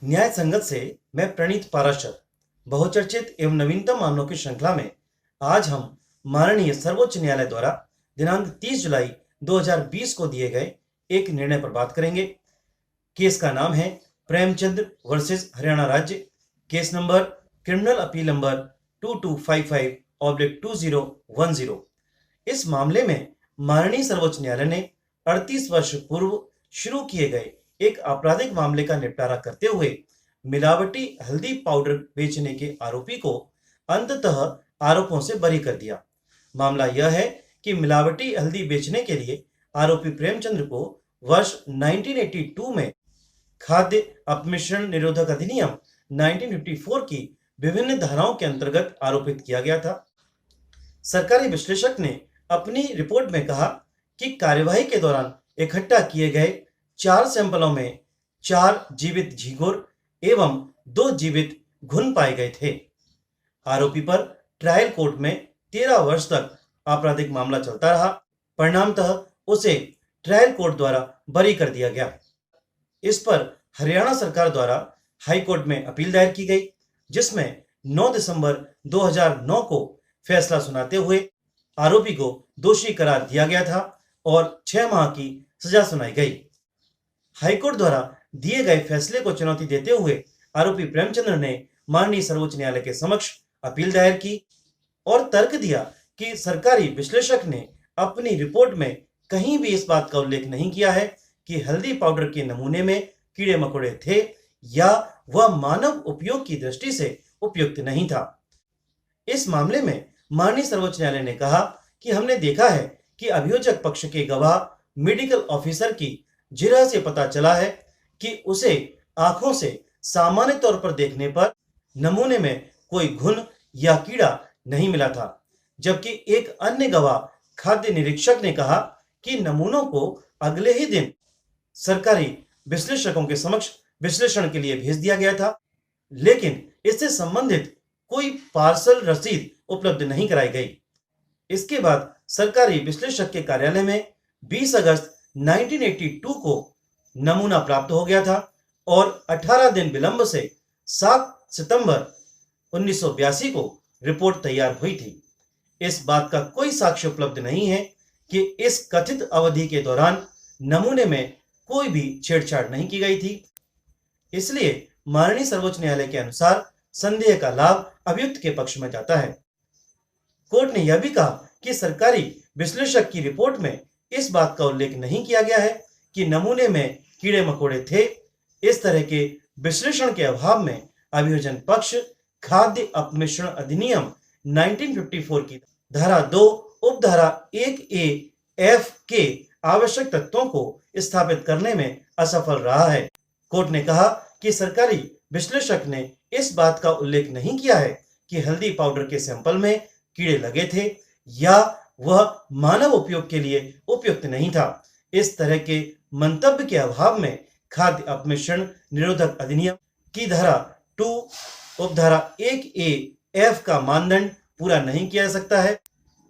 न्याय संगत से मैं प्रणीत पाराशर। बहुचर्चित एवं नवीनतम मामलों की श्रृंखला में आज हम माननीय सर्वोच्च न्यायालय द्वारा दिनांक 30 जुलाई 2020 को दिए गए एक निर्णय पर बात करेंगे। केस का नाम है प्रेमचंद वर्सेस हरियाणा राज्य। Case number criminal appeal number 2255/2010। इस मामले में माननीय सर्वोच्च न्यायालय ने 38 वर्ष पूर्व शुरू किए गए एक आपराधिक मामले का निपटारा करते हुए मिलावटी हल्दी पाउडर बेचने के आरोपी को अंततः आरोपों से बरी कर दिया। मामला यह है कि मिलावटी हल्दी बेचने के लिए आरोपी प्रेमचंद्र को वर्ष 1982 में खाद्य अपमिश्रण निरोधक अधिनियम 1954 की विभिन्न धाराओं के अंतर्गत आरोपित किया गया था। सरकारी विश्लेषक ने अपनी रिपोर्ट में कहा कि कार्यवाही के दौरान इकट्ठा किए गए 4 सैंपलों में 4 जीवित झींगुर एवं 2 जीवित घुन पाए गए थे। आरोपी पर ट्रायल कोर्ट में 13 वर्ष तक आपराधिक मामला चलता रहा। परिणामतः उसे ट्रायल कोर्ट द्वारा बरी कर दिया गया। इस पर हरियाणा सरकार द्वारा हाई कोर्ट में अपील दायर की गई, जिसमें 9 दिसंबर 2009 को फैसला सुनाते हुए आरोपी को दोषी करार दिया गया था और 6 माह की सजा सुनाई गई। हाईकोर्ट द्वारा दिए गए फैसले को चुनौती देते हुए आरोपी प्रेमचंद्र ने माननीय सर्वोच्च न्यायालय के समक्ष अपील दायर की और तर्क दिया कि सरकारी विश्लेषक ने अपनी रिपोर्ट में कहीं भी इस बात का उल्लेख नहीं किया है कि हल्दी पाउडर के नमूने में कीड़े मकोड़े थे या वह मानव उपयोग की दृष्टि से उपयुक्त नहीं था। इस मामले में माननीय सर्वोच्च न्यायालय ने कहा कि हमने देखा है कि अभियोजक पक्ष के गवाह मेडिकल ऑफिसर की जिरह से पता चला है कि उसे आंखों से सामान्य तौर पर देखने पर नमूने में कोई घुन या कीड़ा नहीं मिला था, जबकि एक अन्य गवाह खाद्य निरीक्षक ने कहा कि नमूनों को अगले ही दिन सरकारी विश्लेषकों के समक्ष विश्लेषण के लिए भेज दिया गया था, लेकिन इससे संबंधित कोई पार्सल रसीद उपलब्ध नहीं कराई गई। इसके बाद सरकारी विश्लेषक के कार्यालय में 20 अगस्त 1982 को नमूना प्राप्त हो गया था और 18 दिन विलंब से 7 सितंबर 1982 को रिपोर्ट तैयार हुई थी। इस बात का कोई साक्ष्य उपलब्ध नहीं है कि इस कथित अवधि के दौरान नमूने में कोई भी छेड़छाड़ नहीं की गई थी। इसलिए माननीय सर्वोच्च न्यायालय के अनुसार संदेह का लाभ अभियुक्त के पक्ष में जाता है। कोर्ट ने यह भी कहा कि सरकारी विश्लेषक की रिपोर्ट में इस बात का उल्लेख नहीं किया गया है कि नमूने में कीड़े मकोड़े थे। इस तरह के विश्लेषण के अभाव में अभियोजन पक्ष खाद्य अपमिश्रण अधिनियम 1954 की धारा 2 उपधारा 1A F के आवश्यक तत्वों को स्थापित करने में असफल रहा है। कोर्ट ने कहा कि सरकारी विश्लेषक ने इस बात का उल्लेख नहीं किया है कि हल्दी पाउडर के सैंपल में कीड़े लगे थे या वह मानव उपयोग के लिए उपयुक्त नहीं था। इस तरह के मंतव्य के अभाव में खाद्य अपमिश्रण निरोधक अधिनियम की धारा 2 उपधारा 1A F का मानदंड पूरा नहीं किया जा सकता है।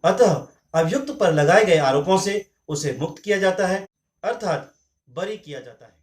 अतः अभियुक्त पर लगाए गए आरोपों से उसे मुक्त किया जाता है, अर्थात बरी किया जाता है।